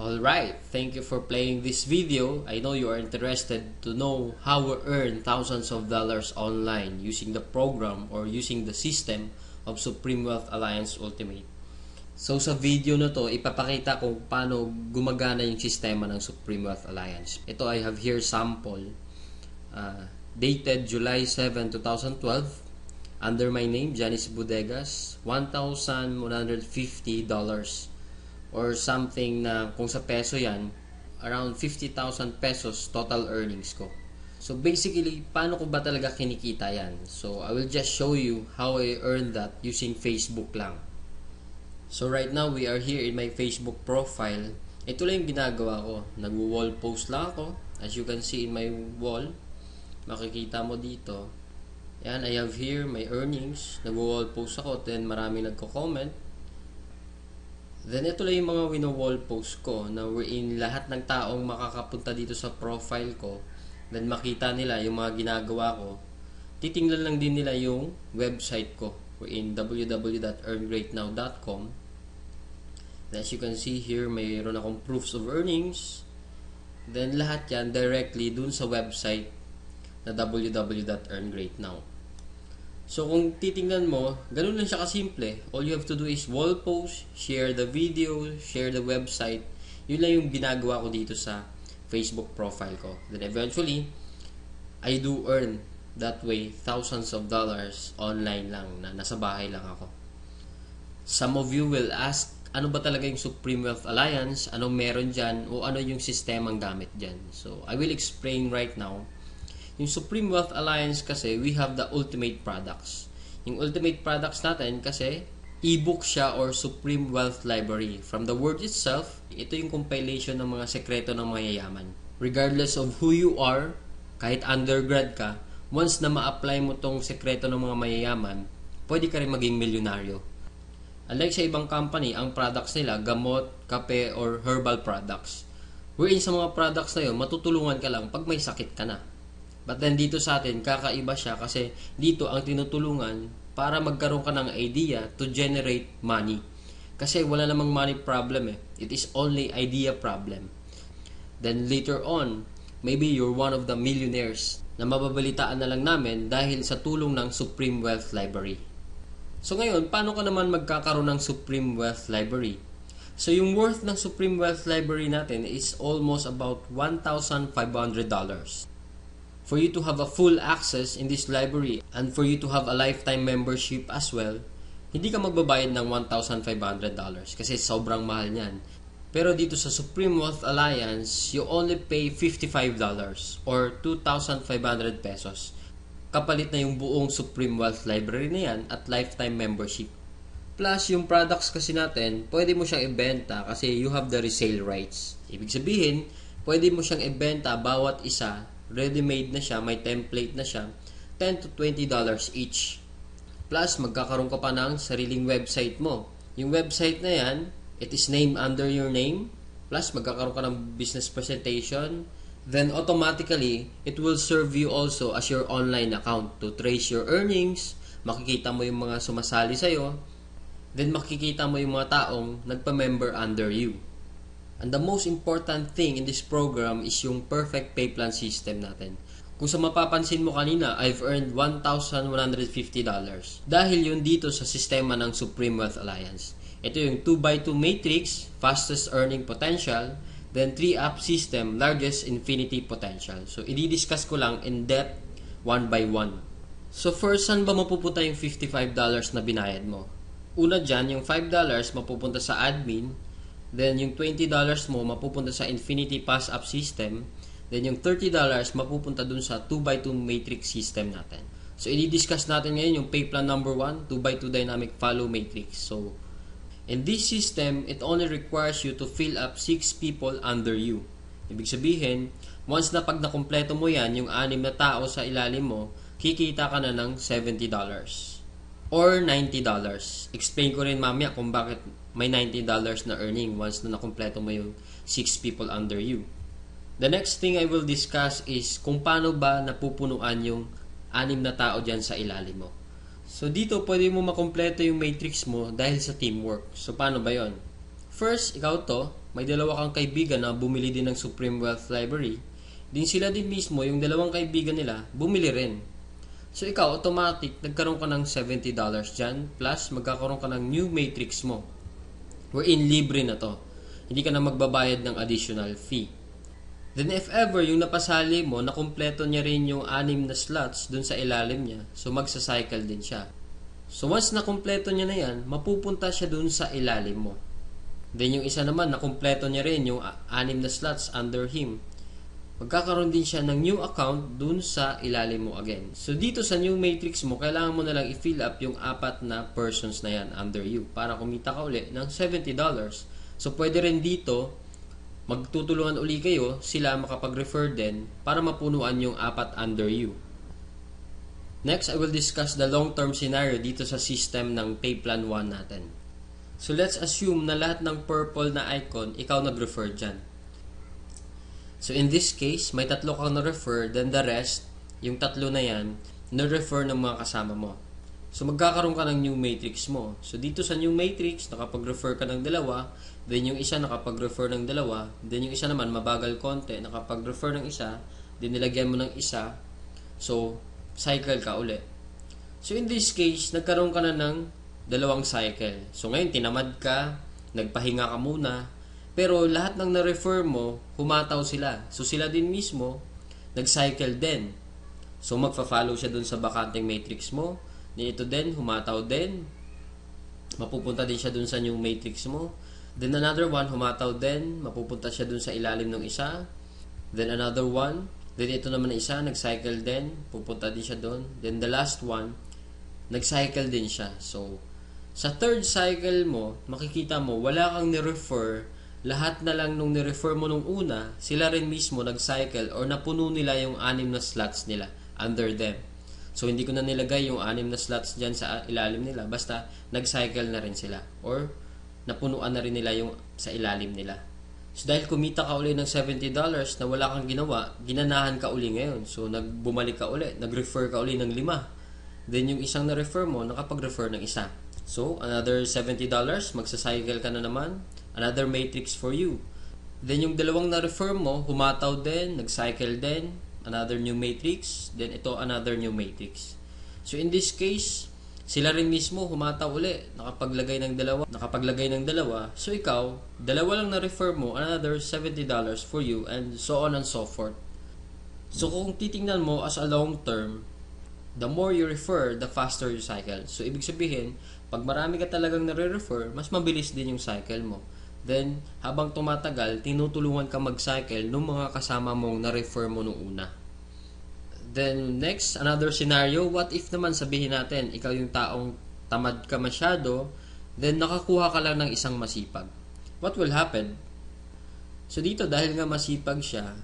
Alright, thank you for playing this video. I know you are interested to know how we earn thousands of dollars online using the program or using the system of Supreme Wealth Alliance Ultimate. So sa video na to, ipapakita ko paano gumagana yung sistema ng Supreme Wealth Alliance. Ito, I have here sample dated July 7, 2012 under my name, Janice Bodegas, $1,150 or something na kung sa peso yan, around 50,000 pesos total earnings ko. So basically, paano ko ba talaga kinikita yan? So I will just show you how I earned that using Facebook lang. So right now, we are here in my Facebook profile. Ito lang yung ginagawa ko. Nag-wall post lang ako. As you can see in my wall, makikita mo dito. Yan, I have here my earnings. Nag-wall post ako, then maraming nagko-comment. Then ito lang yung mga wino-wall post ko na wherein lahat ng taong makakapunta dito sa profile ko, then makita nila yung mga ginagawa ko. Titingnan lang din nila yung website ko wherein www.earngreatnow.com. As you can see here, mayroon akong proofs of earnings. Then lahat yan directly dun sa website na www.earngreatnow. So kung titingnan mo, ganun lang siya kasimple. All you have to do is wall post, share the video, share the website. Yun lang yung ginagawa ko dito sa Facebook profile ko. Then eventually, I do earn that way thousands of dollars online lang na nasa bahay lang ako. Some of you will ask, ano ba talaga yung Supreme Wealth Alliance? Anong meron dyan? O ano yung sistemang gamit dyan? So I will explain right now. Yung Supreme Wealth Alliance kasi, we have the ultimate products. Yung ultimate products natin kasi, e-book siya or Supreme Wealth Library. From the word itself, ito yung compilation ng mga sekreto ng mayayaman. Regardless of who you are, kahit undergrad ka, once na ma-apply mo tong sekreto ng mga mayayaman, pwede ka rin maging milyonaryo. Unlike sa ibang company, ang products nila, gamot, kape, or herbal products. Wherein sa mga products na yun, matutulungan ka lang pag may sakit ka na. But then dito sa atin, kakaiba siya kasi dito ang tinutulungan para magkaroon ka ng idea to generate money. Kasi wala namang money problem eh. It is only idea problem. Then later on, maybe you're one of the millionaires na mababalitaan na lang namin dahil sa tulong ng Supreme Wealth Library. So ngayon, paano ka naman magkakaroon ng Supreme Wealth Library? So yung worth ng Supreme Wealth Library natin is almost about $1,500. For you to have a full access in this library and for you to have a lifetime membership as well, hindi ka magbabayad ng $1,500 kasi sobrang mahal niyan. Pero dito sa Supreme Wealth Alliance, you only pay $55 or 2,500 pesos. Kapalit na yung buong Supreme Wealth Library na yan at lifetime membership. Plus, yung products kasi natin, pwede mo siyang ibenta kasi you have the resale rights. Ibig sabihin, pwede mo siyang ibenta bawat isa. Ready-made na siya, may template na siya, $10 to $20 each. Plus, magkakaroon ka pa ng sariling website mo. Yung website na yan, it is named under your name. Plus, magkakaroon ka ng business presentation. Then, automatically, it will serve you also as your online account to trace your earnings. Makikita mo yung mga sumasali sa'yo. Then, makikita mo yung mga taong nagpa-member under you. And the most important thing in this program is yung perfect pay plan system natin. Kung sa mapapansin mo kanina, I've earned $1,150 dahil yun dito sa sistema ng Supreme Wealth Alliance. Ito yung 2x2 matrix, fastest earning potential, then 3-up system, largest infinity potential. So, i-discuss ko lang in depth, one by one. So, first, saan ba mapupunta yung $55 na binayad mo? Una dyan, yung $5 mapupunta sa admin. Then, yung $20 mo mapupunta sa Infinity Pass-Up System. Then, yung $30 mapupunta dun sa 2x2 Matrix System natin. So, i-discuss natin ngayon yung pay plan number 1, 2x2 Dynamic Follow Matrix. So, in this system, it only requires you to fill up 6 people under you. Ibig sabihin, once na pag nakumpleto mo yan, yung 6 na tao sa ilalim mo, kikita ka na ng $70 or $90. Explain ko rin mamaya kung bakit may $90 na earning once na nakumpleto mo yung 6 people under you. The next thing I will discuss is kung paano ba napupunuan yung 6 na tao dyan sa ilalim mo. So dito pwede mo makumpleto yung matrix mo dahil sa teamwork. So paano ba yon? First, ikaw to, may dalawa kang kaibigan na bumili din ng Supreme Wealth Library. Din sila din mismo, yung dalawang kaibigan nila, bumili rin. So ikaw, automatic, nagkaroon ka ng $70 dyan, plus magkakaroon ka ng new matrix mo. Wherein libre na to. Hindi ka na magbabayad ng additional fee. Then if ever, yung napasali mo, nakumpleto niya rin yung 6 na slots dun sa ilalim niya, so magsacycle din siya. So once nakumpleto niya na yan, mapupunta siya dun sa ilalim mo. Then yung isa naman, nakumpleto niya rin yung 6 na slots under him. Magkakaroon din siya ng new account dun sa ilalim mo again. So dito sa new matrix mo, kailangan mo na lang i-fill up yung 4 na persons na yan under you para kumita ka uli ng $70. So pwede rin dito, magtutulungan uli kayo, sila makapag-refer din para mapunuan yung 4 under you. Next, I will discuss the long-term scenario dito sa system ng Pay Plan 1 natin. So let's assume na lahat ng purple na icon, ikaw nag-refer dyan. So in this case, may 3 kang na-refer, then the rest, yung 3 na yan, na-refer ng mga kasama mo. So magkakaroon ka ng new matrix mo. So dito sa new matrix, nakapag-refer ka ng 2, then yung isa nakapag-refer ng 2, then yung isa naman mabagal konti, nakapag-refer ng isa, then nilagyan mo ng isa, so cycle ka uli. So in this case, nagkaroon ka na ng 2 cycle. So ngayon, tinamad ka, nagpahinga ka muna, pero lahat ng na-refer mo, humataw sila. So sila din mismo, nag-cycle din. So magfa-follow siya dun sa bakanting matrix mo, ito din, humataw din, mapupunta din siya dun sa new matrix mo. Then another one, humataw din, mapupunta siya dun sa ilalim ng isa. Then another one, then ito naman na isa, nag-cycle din, pupunta din siya dun. Then the last one, nag-cycle din siya. So sa third cycle mo, makikita mo, wala kang ni-refer, lahat na lang nung ni-refer mo nung una, sila rin mismo nag-cycle or napuno nila yung 6 na slots nila under them. So hindi ko na nilagay yung 6 na slots dyan sa ilalim nila, basta nag-cycle na rin sila or napunuan na rin nila yung sa ilalim nila. So dahil kumita ka uli ng $70 na wala kang ginawa, ginanahan ka uli ngayon. So bumalik ka uli, nag-refer ka uli ng 5. Then yung isang na-refer mo, nakapag-refer ng isa. So, another $70, magsacycle ka na naman. Another matrix for you. Then, yung 2 na-refer mo, humataw din, nag-cycle din. Another new matrix. Then, ito, another new matrix. So, in this case, sila rin mismo humataw uli. Nakapaglagay ng 2. So, ikaw, 2 lang na-refer mo, another $70 for you, and so on and so forth. So, kung titingnan mo as a long term, the more you refer, the faster you cycle. So, ibig sabihin, pag marami ka talagang nare-refer, mas mabilis din yung cycle mo. Then, habang tumatagal, tinutulungan ka mag-cycle ng mga kasama mong na-refer mo nung una. Then, next, another scenario, what if naman sabihin natin, ikaw yung taong tamad ka masyado, then nakakuha ka lang ng isang masipag. What will happen? So, dito, dahil nga masipag siya,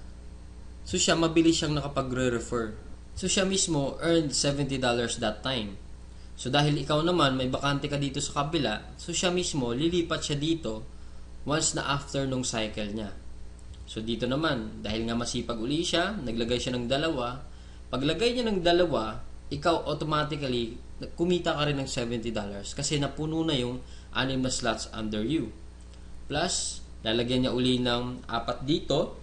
so siya, mabilis siyang nakapagre-refer. So, siya mismo earned $70 that time. So, dahil ikaw naman, may bakante ka dito sa kabila, so siya mismo, lilipat siya dito once na after nung cycle niya. So, dito naman, dahil nga masipag uli siya, naglagay siya ng 2. Paglagay niya ng 2, ikaw automatically, kumita ka rin ng $70 kasi napuno na yung 6 na slots under you. Plus, lalagyan niya uli ng 4 dito,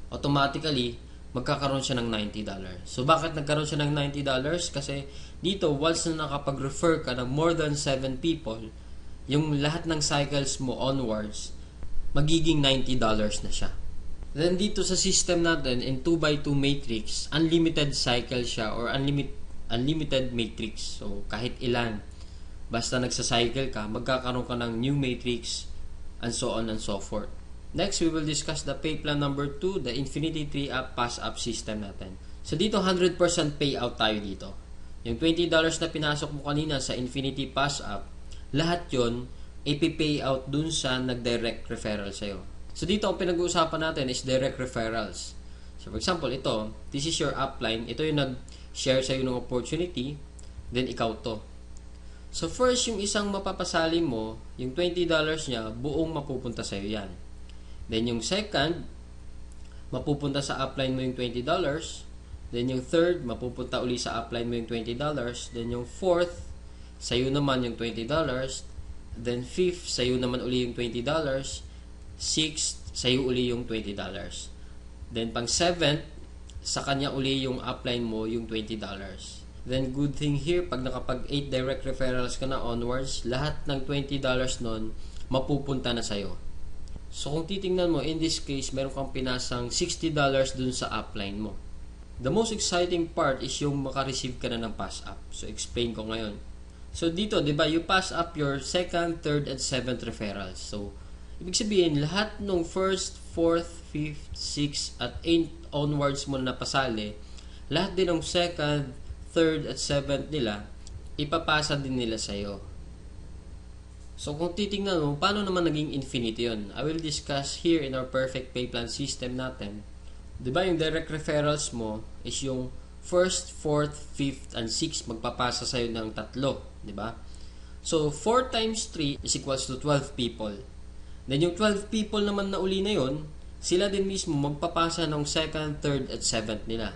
automatically, magkakaroon siya ng $90. So, bakit nagkaroon siya ng $90? Kasi dito, once na nakapag-refer ka ng more than 7 people, yung lahat ng cycles mo onwards, magiging $90 na siya. Then, dito sa system natin, in 2x2 matrix, unlimited cycle siya or unlimited matrix. So, kahit ilan, basta nagsa-cycle ka, magkakaroon ka ng new matrix, and so on and so forth. Next, we will discuss the pay plan number 2, the Infinity Tree Up Pass Up system natin. So dito, 100% payout tayo dito. Yung $20 na pinasok mo kanina sa Infinity Pass Up, lahat yon ipi-payout dun sa nag-direct referral sa'yo. So dito, ang pinag-uusapan natin is direct referrals. So for example, ito, this is your upline. Ito yung nag-share sa'yo ng opportunity, then ikaw to. So first, yung isang mapapasali mo, yung $20 niya, buong mapupunta sa'yo yan. Then, yung second, mapupunta sa upline mo yung $20. Then, yung third, mapupunta uli sa upline mo yung $20. Then, yung fourth, sa'yo naman yung $20. Then 5th, sa'yo naman uli yung $20. 6th, sa'yo uli yung $20. Then pang 7th, sa kanya uli yung upline mo yung $20. Then good thing here, pag nakapag 8 direct referrals ka na onwards, lahat ng $20 nun mapupunta na sa'yo. So kung titingnan mo, in this case, meron kang pinasang $60 dun sa upline mo. The most exciting part is yung makareceive ka na ng pass up. So explain ko ngayon. So dito, di ba, you pass up your 2nd, 3rd, and 7th referrals. So, ibig sabihin, lahat ng 1st, 4th, 5th, 6th, at 8th onwards mo na pasali, lahat din ng 2nd, 3rd, at 7th nila, ipapasa din nila sa'yo. So, kung titingnan mo, paano naman naging infinite yun? I will discuss here in our perfect pay plan system natin. Di ba, yung direct referrals mo is yung 1st, 4th, 5th, and 6th magpapasa sa'yo ng 3, di ba? So, 4 times 3 is equals to 12 people. Then, yung 12 people naman na uli na yun, sila din mismo magpapasa ng 2nd, 3rd, at 7th nila.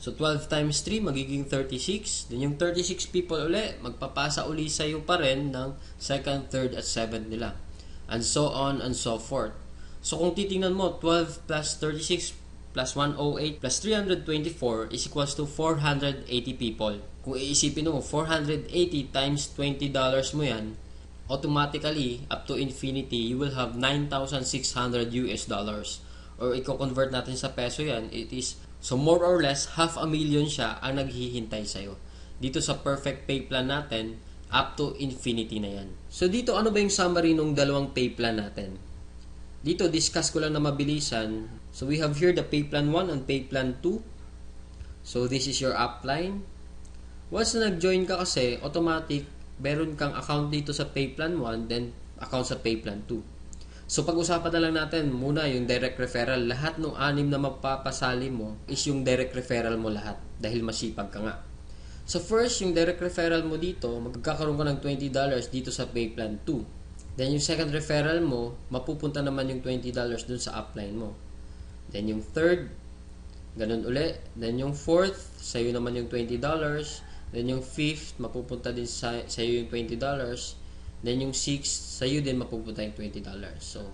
So, 12 times 3 magiging 36. Then, yung 36 people uli, magpapasa uli sa'yo pa rin ng 2nd, 3rd, at 7th nila. And so on and so forth. So, kung titingnan mo, 12 plus 36 plus 108 plus 324 is equals to 480 people. Kung iisipin mo, 480 times $20 mo yan, automatically, up to infinity, you will have 9,600 US dollars. Or i-convert natin sa peso yan, it is, so more or less, 500,000 siya ang naghihintay sa'yo. Dito sa perfect pay plan natin, up to infinity na yan. So dito, ano ba yung summary ng dalawang pay plan natin? Dito, discuss ko lang na mabilisan. So, we have here the pay plan 1 and pay plan 2. So, this is your upline. Once na nag-join ka kasi, automatic, meron kang account dito sa pay plan 1, then account sa pay plan 2. So, pag-usapan na lang natin muna yung direct referral. Lahat ng 6 na magpapasali mo is yung direct referral mo lahat dahil masipag ka nga. So, first, yung direct referral mo dito, magkakaroon ka ng $20 dito sa pay plan 2. Then, yung second referral mo, mapupunta naman yung $20 dun sa upline mo. Then, yung third, ganun uli. Then, yung fourth, sa'yo naman yung $20. Then, yung fifth, mapupunta din sa'yo yung $20. Then, yung sixth, sa'yo din mapupunta yung $20. So,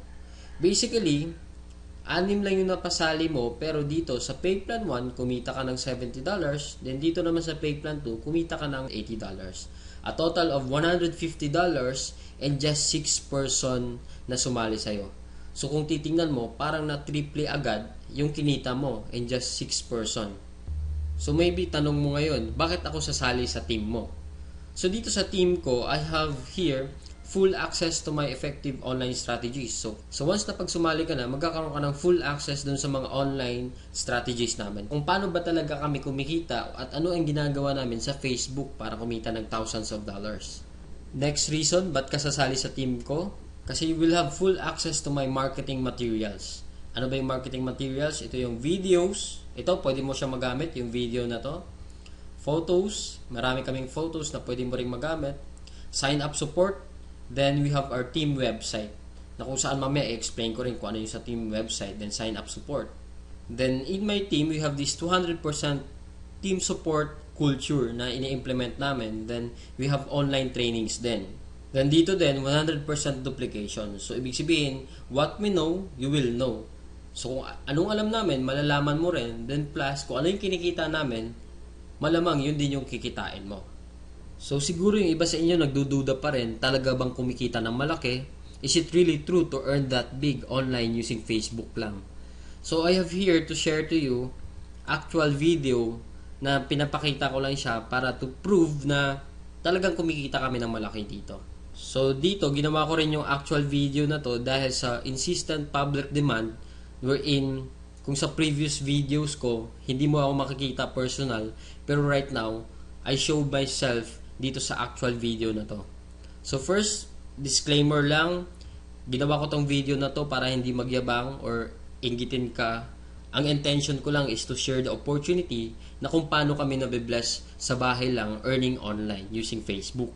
basically, 6 lang yung napasali mo, pero dito sa pay plan 1, kumita ka ng $70. Then, dito naman sa pay plan 2, kumita ka ng $80. A total of $150 and just 6 person na sumali sa'yo. So, kung titingnan mo, parang na-triple agad yung kinita mo and just 6 person. So, maybe tanong mo ngayon, bakit ako sasali sa team mo? So, dito sa team ko, I have here full access to my effective online strategies. So once na pag sumali ka na, magkakaroon ka ng full access dun sa mga online strategies namin. Kung paano ba talaga kami kumikita at ano ang ginagawa namin sa Facebook para kumita ng thousands of dollars. Next reason, ba't ka sasali sa team ko? Kasi you will have full access to my marketing materials. Ano ba yung marketing materials? Ito yung videos. Ito, pwede mo siya magamit, yung video na to. Photos. Marami kaming photos na pwede mo rin magamit. Sign up support. Then, we have our team website na kung saan mamaya i-explain ko rin kung ano yung sa team website. Then, sign up support. Then, in my team, we have this 200% team support culture na ini-implement namin. Then, we have online trainings din. Then, dito din, 100% duplication. So, ibig sabihin, what we know, you will know. So, kung anong alam namin, malalaman mo rin. Then, plus, kung ano yung kinikita namin, malamang yun din yung kikitain mo. So, siguro yung iba sa inyo nagdududa pa rin, talaga bang kumikita ng malaki? Is it really true to earn that big online using Facebook lang? So, I have here to share to you actual video na pinapakita ko lang siya para to prove na talagang kumikita kami ng malaki dito. So, dito, ginawa ko rin yung actual video na to dahil sa insistent public demand wherein kung sa previous videos ko, hindi mo ako makikita personal, pero right now, I show myself dito sa actual video na to. So first, disclaimer lang, ginawa ko tong video na to para hindi magyabang or inggitin ka. Ang intention ko lang is to share the opportunity na kung paano kami nabibless sa bahay lang earning online using Facebook.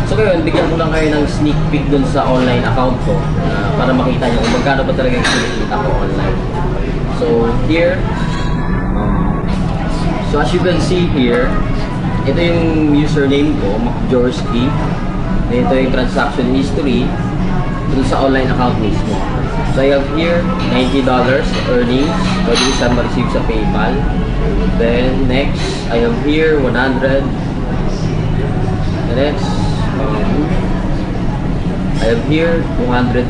So ngayon, bigyan ko lang kayo ng sneak peek dun sa online account ko para makita nyo kung magkano ba talaga yung kinikita ko online. So here, so as you can see here, ito yung username ko, Macjorski. Ito yung transaction history dun sa online account mismo. So I have here $90 earnings. Pwede ko siya ma-receive sa PayPal. Then next, I have here 100. The next, I have here 220.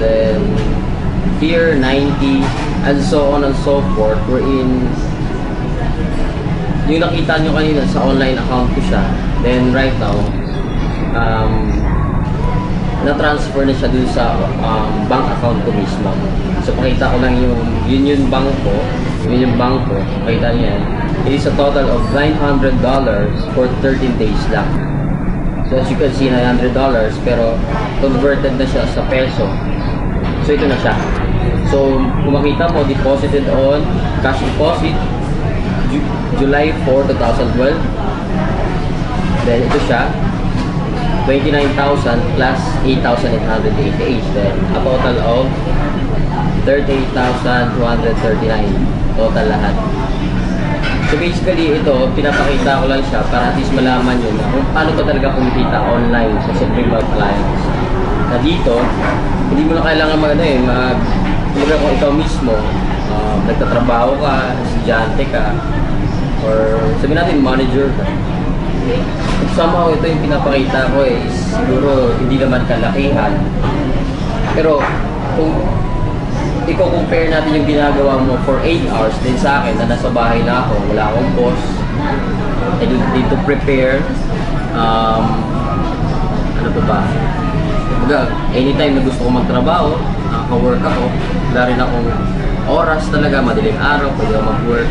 Then here 90, and so on and so forth. We're in yung nakita nyo kanina sa online account ko siya. Then right now, na-transfer na siya dun sa bank account ko mismo. So pakita ko lang yung bank ko. Yun yung bank ko. Pakita niyo yan. It is a total of $900 for 13 days lang. So as you can see, $900 pero converted na siya sa peso. So ito na siya. So kung makita mo, deposited on cash deposit July 4, 2012. Then ito siya, 29,000 plus 8,888. Then a total of 38,239 total lahat. So basically ito, pinapakita ko lang siya para at least malaman nyo na kung paano ka talaga kumikita online sa Supreme Wealth Alliance. Na dito, hindi mo na kailangan kung ikaw mismo, nagtatrabaho ka, estudyante ka, or sabihin natin manager ka. Somehow ito yung pinapakita ko is siguro hindi naman kalakihan. Pero kung i-compare natin yung ginagawa mo for 8 hours din sa akin na nasa bahay na ako, wala akong boss, I don't need to prepare, ano pa ba? Anytime na gusto ko magtrabaho, nakaka-work ako, wala rin akong oras talaga, madaling araw, pwede ako mag-work.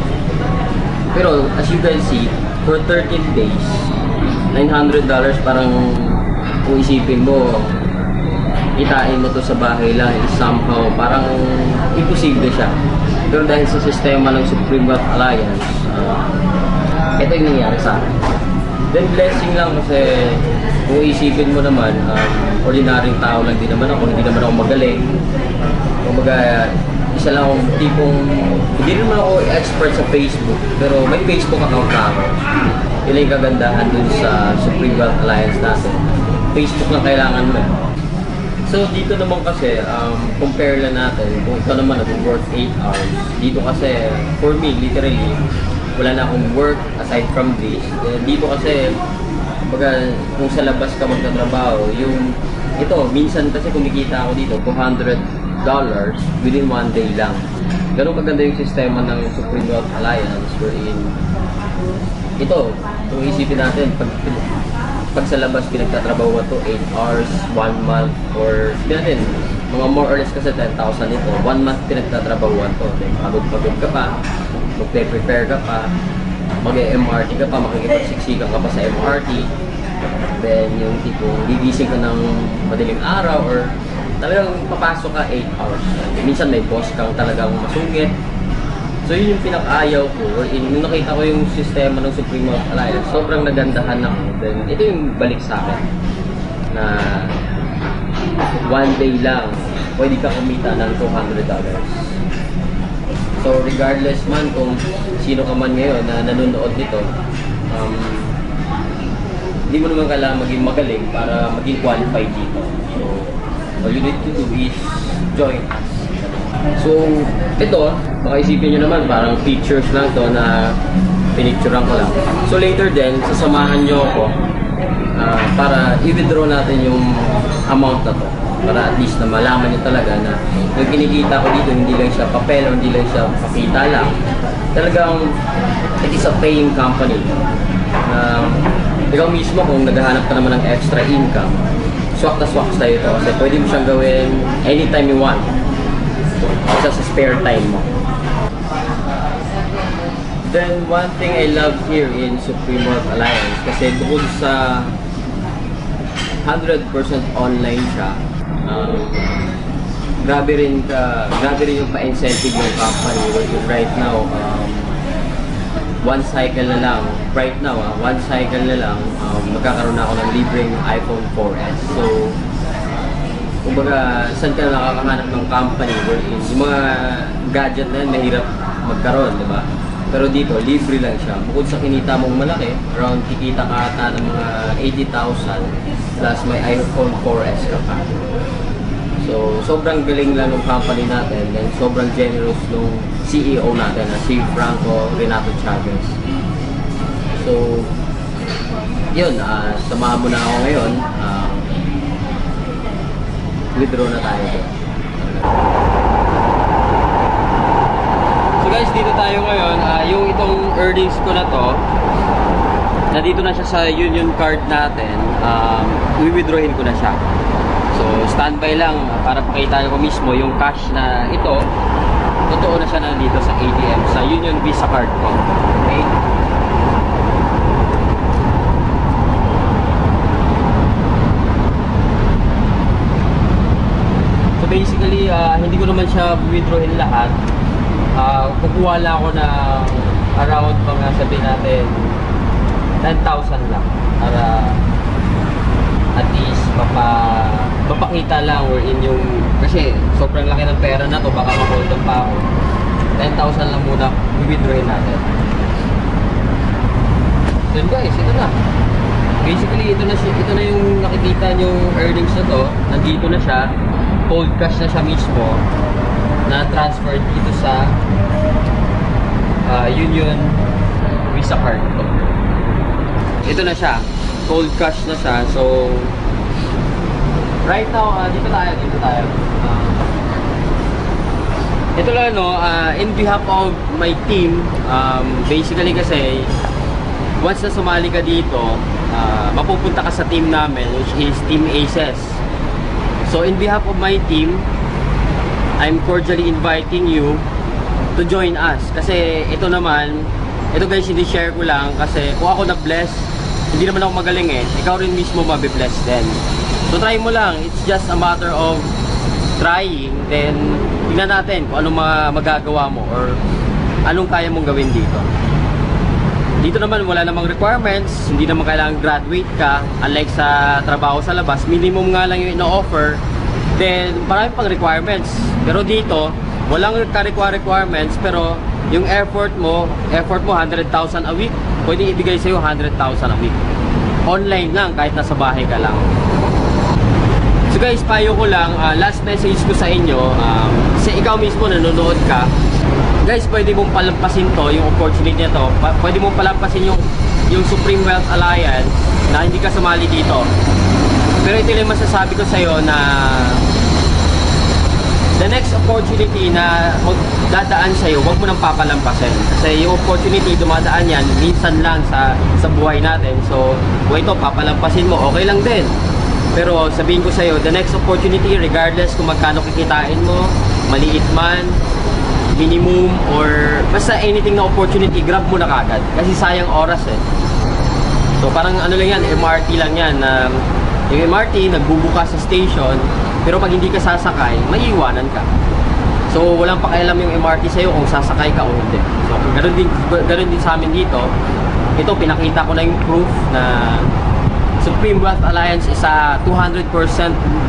Pero as you can see, for 13 days, $900 parang kung isipin mo, itain mo to sa bahay lang, is somehow parang imposible siya. Pero dahil sa sistema ng Supreme Wealth Alliance, ito yung nangyari sa akin. Then blessing lang kasi kung isipin mo naman, ordinaryong tao lang din naman ako, hindi naman ako magaling. Kumbaga, isa lang akong tipong, hindi naman ako expert sa Facebook, pero may Facebook account na ako. Yun yung kagandahan dun sa Supreme Wealth Alliance natin. Facebook lang kailangan mo. So dito naman kasi, compare lang natin kung ito naman nag-work 8 hours. Dito kasi, for me, literally, wala na akong work aside from this. Dito kasi, kung sa labas ka magtatrabaho, ito, minsan kasi kumikita ako dito, $200 within 1 day lang. Ganun kaganda yung sistema ng Supreme Wealth Alliance wherein ito, kung isipin natin, pag sa labas pinagtatrabaho to 8 hours, 1 month, or natin, mga more or less kasi 10,000 ito, 1 month pinagtatrabaho to. Pagod-pagod ka pa, magpe-prepare ka pa, mag-MRT ka pa, makikipagsiksikan ka pa sa MRT, then yung tipong gigising ka ng madaling araw or talagang papasok ka 8 hours. Minsan may boss kang talagang masungit. So yun yung pinaka-ayaw ko. Nung nakita ko yung sistema ng Supreme Wealth Alliance, sobrang nagandahan ako. Then ito yung balik sa akin na 1 day lang pwede ka kumita ng $200. So regardless man kung sino ka man ngayon na nanonood nito, hindi mo naman kailangan maging magaling para maging qualified dito. So all you need to do is join us. So ito, baka isipin nyo naman parang pictures lang to na pinicturean ko lang. So later din, sasamahan nyo ako para i-withdraw natin yung amount na to. Para at least na malaman nyo talaga na yung kinikita ko dito, hindi lang siya papel o hindi lang siya pakita lang. Talagang it is a paying company. Ikaw mismo kung naghahanap ka naman ng extra income, swak na swak tayo ito kasi pwede mo siyang gawin anytime you want. Sa spare time mo. Then one thing I love here in Supreme Wealth Alliance kasi bukod sa 100% online siya, grabe rin yung pa-incentive ng company. Right now, one cycle na lang, magkakaroon na ako ng libreng iPhone 4S. So, kumbaga, saan ka nakakahanap ng company wherein yung mga gadget na yan, mahirap magkaroon, di ba? Pero dito, libre lang siya. Bukod sa kinita mong malaki, around kikita ka ata ng mga 80,000 plus may iPhone 4S ka pa. So, sobrang galing lang ng company natin and sobrang generous nung CEO natin na si Franco Renato Chavez. So, yun, samahan mo na ako ngayon. Withdraw na tayo doon. So guys, dito tayo ngayon. Yung itong earnings ko na to, nandito na siya sa Union Card natin. I-withdrawin ko na siya. So, standby lang para pakita ko mismo yung cash na ito. Totoo na siya nandito sa ATM, sa Union Visa Card ko. Okay? So, basically, hindi ko naman siya withdrawin lahat. Kukuha lang ako ng around mga sabihin natin 10,000 lang para at least mapakita lang or in yung kasi sobrang laki ng pera na to, baka ma-hold on pa ako. 10,000 lang muna i-withdrawin natin. Then guys, ito na. Basically, ito na yung nakikita yung earnings na to. Nandito na siya. Cold cash na siya mismo na transferred dito sa Union Visa Card ko. Ito na siya. Cold cash na siya. So, right now, dito tayo. Ito lang, no, in behalf of my team, basically kasi, once na sumali ka dito, mapupunta ka sa team namin, which is Team Aces. So, in behalf of my team, I'm cordially inviting you to join us. Kasi ito naman, ito guys, hindi share ko lang kasi kung ako na-bless, hindi naman ako magaling eh. Ikaw rin mismo mabibless din. So try mo lang. It's just a matter of trying. Then, tingnan natin kung anong magagawa mo or anong kaya mong gawin dito. Dito naman wala namang requirements. Hindi naman kailangan graduate ka. Unlike sa trabaho sa labas, minimum nga lang yung ino-offer. Then, marami pang requirements. Pero dito, walang requirements. Pero yung effort mo 100,000 a week. Pwede ibigay sa'yo 100,000 a week. Online lang, kahit nasa bahay ka lang. So guys, payo ko lang, last message ko sa inyo, kasi ikaw mismo nanonood ka, guys, pwede mong palampasin to, yung opportunity na to. Pwede mong palampasin yung Supreme Wealth Alliance na hindi ka sumali dito. Pero ito lang masasabi ko sa'yo na the next opportunity na dadaan sa'yo, huwag mo nang papalampasin. Kasi yung opportunity, dumadaan yan, minsan lang sa buhay natin. So, kung ito, papalampasin mo, okay lang din. Pero sabihin ko sa'yo, the next opportunity, regardless kung magkano kikitain mo, maliit man, minimum, or basta anything na opportunity, grab mo na kagad. Kasi sayang oras eh. So, parang ano lang yan, MRT lang yan. Yung MRT, nagbubuka sa station, pero pag hindi ka sasakay, maiiwanan ka. So, walang pakialam yung MRT sa'yo kung sasakay ka o hindi. So, ganun din sa amin dito. Ito, pinakita ko na yung proof na Supreme Wealth Alliance is a 200%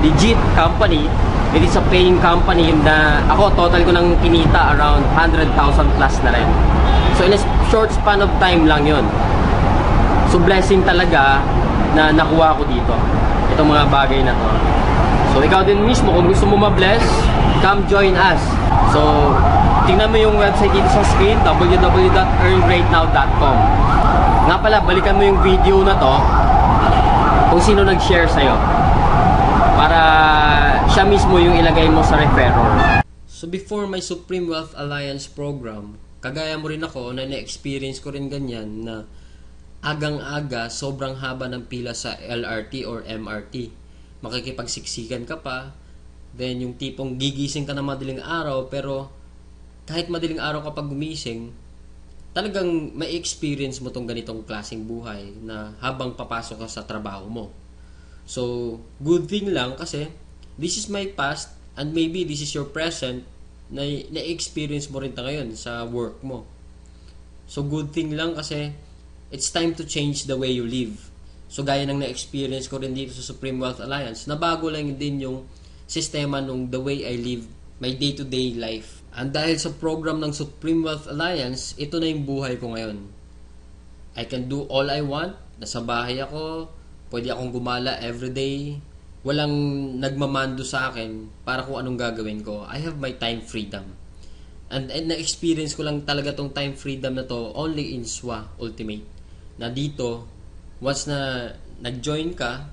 legit company. It is a paying company na ako, total ko nang kinita around 100,000 plus na rin. So, in a short span of time lang yun. So, blessing talaga na nakuha ko dito. Itong mga bagay na to. So, ikaw din mismo, kung gusto mo ma-bless, come join us. So, tingnan mo yung website dito sa screen, www.earngreatnow.com. Nga pala, balikan mo yung video na to kung sino nag-share sa'yo. Para siya mismo yung ilagay mo sa referral. So, before my Supreme Wealth Alliance program, kagaya mo rin ako, na na-experience ko rin ganyan na agang-aga, sobrang haba ng pila sa LRT or MRT. Makikipagsiksikan ka pa. Then, yung tipong gigising ka na madaling araw, pero kahit madaling araw kapag gumising, talagang may experience mo tong ganitong klaseng buhay na habang papasok ka sa trabaho mo. So, good thing lang kasi this is my past and maybe this is your present na na-experience mo rin ta ngayon sa work mo. So, good thing lang kasi it's time to change the way you live. So, gaya ng na-experience ko rin dito sa Supreme Wealth Alliance, nabago lang din yung sistema nung the way I live my day-to-day life. And dahil sa program ng Supreme Wealth Alliance, ito na yung buhay ko ngayon. I can do all I want. Nasa bahay ako. Pwede akong gumala everyday. Walang nagmamando sa akin para kung anong gagawin ko. I have my time freedom. And na-experience ko lang talaga tong time freedom na to only in SWA Ultimate. Na dito, once na nag-join ka,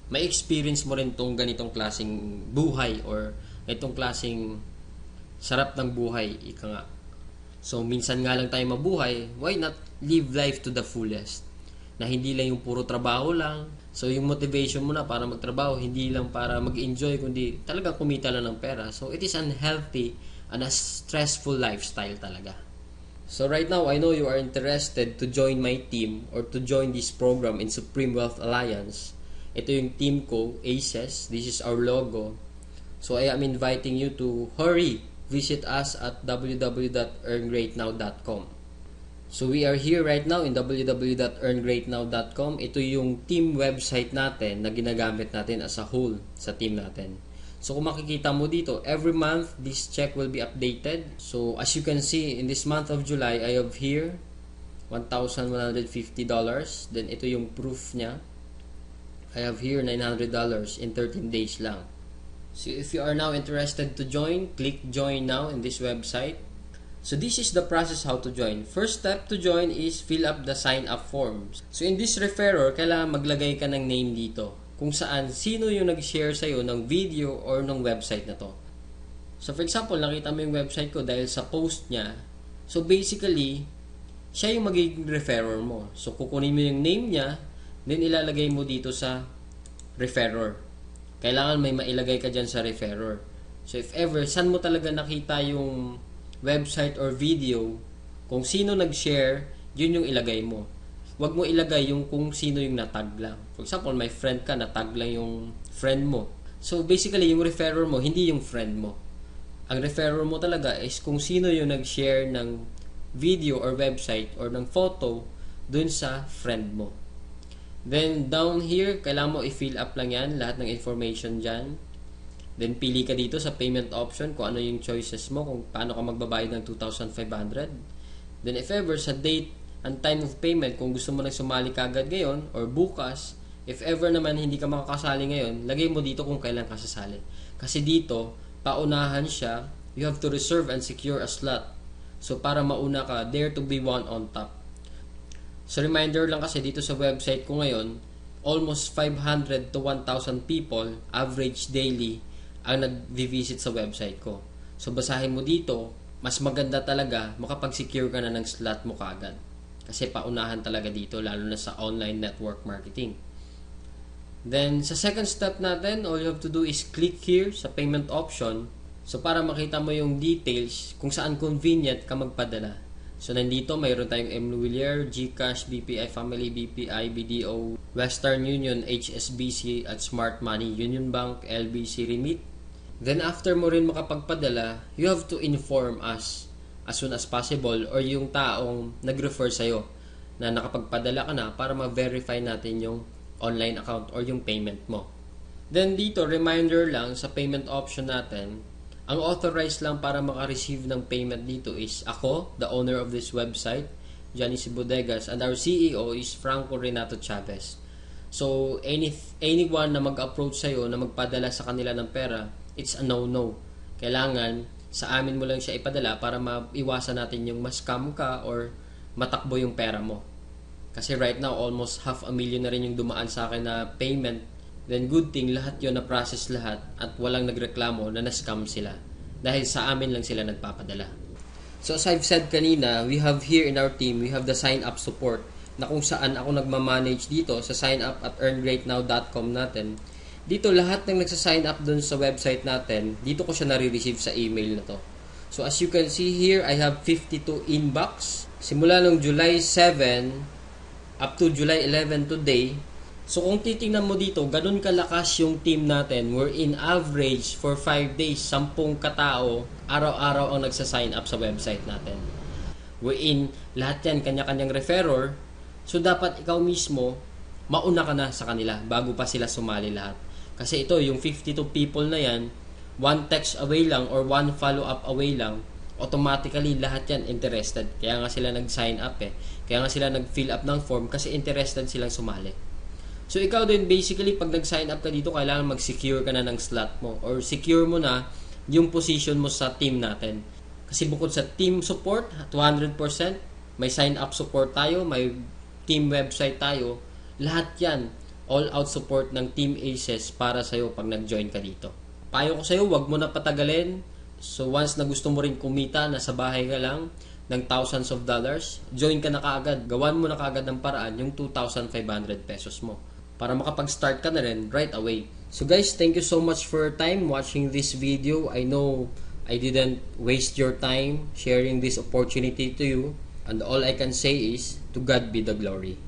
may experience mo rin tong ganitong klaseng buhay or itong klaseng sarap ng buhay, ika nga. So, minsan nga lang tayo mabuhay, why not live life to the fullest? Na hindi lang yung puro trabaho lang. So, yung motivation mo na para magtrabaho, hindi lang para mag-enjoy, kundi talagang kumita lang ng pera. So, it is unhealthy and a stressful lifestyle talaga. So, right now, I know you are interested to join my team or to join this program in Supreme Wealth Alliance. Ito yung team ko, ACES. This is our logo. So, I am inviting you to hurry. Visit us at www.earngreatnow.com. So we are here right now in www.earngreatnow.com. Ito yung team website natin na ginagamit natin as a whole sa team natin. So kung makikita mo dito, every month this check will be updated. So as you can see, in this month of July, I have here $1,150. Then ito yung proof niya. I have here $900 in 13 days lang. So if you are now interested to join, click join now in this website. So this is the process how to join. First step to join is fill up the sign up forms. So in this referrer, kailangan maglagay ka ng name dito kung saan sino yung nag-share sa'yo ng video or ng website na to. So for example, nakita mo yung website ko dahil sa post niya. So basically, siya yung magiging referrer mo. So kukunin mo yung name niya, then ilalagay mo dito sa referrer. Kailangan may mailagay ka dyan sa referrer. So if ever, saan mo talaga nakita yung website or video, kung sino nag-share, yun yung ilagay mo. Huwag mo ilagay yung kung sino yung natag lang. For example, may friend ka, natag lang yung friend mo. So basically, yung referrer mo, hindi yung friend mo. Ang referrer mo talaga is kung sino yung nag-share ng video or website or ng photo dun sa friend mo. Then, down here, kailangan mo i-fill up lang yan, lahat ng information dyan. Then, pili ka dito sa payment option kung ano yung choices mo, kung paano ka magbabayad ng 2,500. Then, if ever, sa date and time of payment, kung gusto mo na sumali kagad ngayon or bukas, if ever naman hindi ka makakasali ngayon, lagay mo dito kung kailan ka sasali. Kasi dito, paunahan siya, you have to reserve and secure a slot. So, para mauna ka, there to be one on top. So, reminder lang kasi dito sa website ko ngayon, almost 500 to 1,000 people, average daily, ang nag-visit sa website ko. So, basahin mo dito, mas maganda talaga, makapag-secure ka na ng slot mo kaagad. Kasi paunahan talaga dito, lalo na sa online network marketing. Then, sa second step natin, all you have to do is click here sa payment option. So, para makita mo yung details kung saan convenient ka magpadala. So, nandito, mayroon tayong Emluwilier, GCash, BPI Family, BPI, BDO, Western Union, HSBC, at Smart Money, Union Bank, LBC Remit. Then, after mo rin makapagpadala, you have to inform us as soon as possible or yung taong nag-refer sa'yo na nakapagpadala ka na para ma-verify natin yung online account or yung payment mo. Then, dito, reminder lang sa payment option natin, ang authorized lang para maka-receive ng payment dito is ako, the owner of this website, Johnny C. Bodegas, and our CEO is Franco Renato Chavez. So, anyone na mag-approach sa'yo na magpadala sa kanila ng pera, it's a no-no. Kailangan, sa amin mo lang siya ipadala para maiwasan natin yung ma-scam ka or matakbo yung pera mo. Kasi right now, almost 500,000 na rin yung dumaan sa akin na payment. Then good thing, lahat yun na-process lahat at walang nagreklamo na na-scam sila. Dahil sa amin lang sila nagpapadala. So as I've said kanina, we have here in our team, we have the sign-up support na kung saan ako nagmamanage dito sa sign-up at earngreatnow.com natin. Dito lahat ng nagsa-sign up dun sa website natin, dito ko siya nare-receive sa email na to. So as you can see here, I have 52 inbox. Simula nung July 7 up to July 11 today. So kung titingnan mo dito, ganun kalakas yung team natin. We're in average for 5 days, 10 katao, araw-araw ang nagsa-sign up sa website natin. We're in, lahat yan, kanya-kanyang referrer. So dapat ikaw mismo, mauna ka na sa kanila bago pa sila sumali lahat. Kasi ito, yung 52 people na yan, one text away lang or one follow-up away lang, automatically lahat yan interested. Kaya nga sila nag-sign up Kaya nga sila nag-fill up ng form kasi interested silang sumali. So ikaw din basically pag nag-sign up ka dito, kailangan mag-secure ka na ng slot mo or secure mo na yung position mo sa team natin. Kasi bukod sa team support, 200%, may sign up support tayo, may team website tayo, lahat yan all out support ng Team Aces para sa'yo pag nag-join ka dito. Payo ko sa'yo, wag mo na patagalin. So once na gusto mo rin kumita, nasa bahay ka lang ng thousands of dollars, join ka na kaagad. Gawan mo na kaagad ng paraan yung 2,500 pesos mo para makapag-start ka na rin right away. So guys, thank you so much for your time watching this video. I know I didn't waste your time sharing this opportunity to you. And all I can say is, to God be the glory.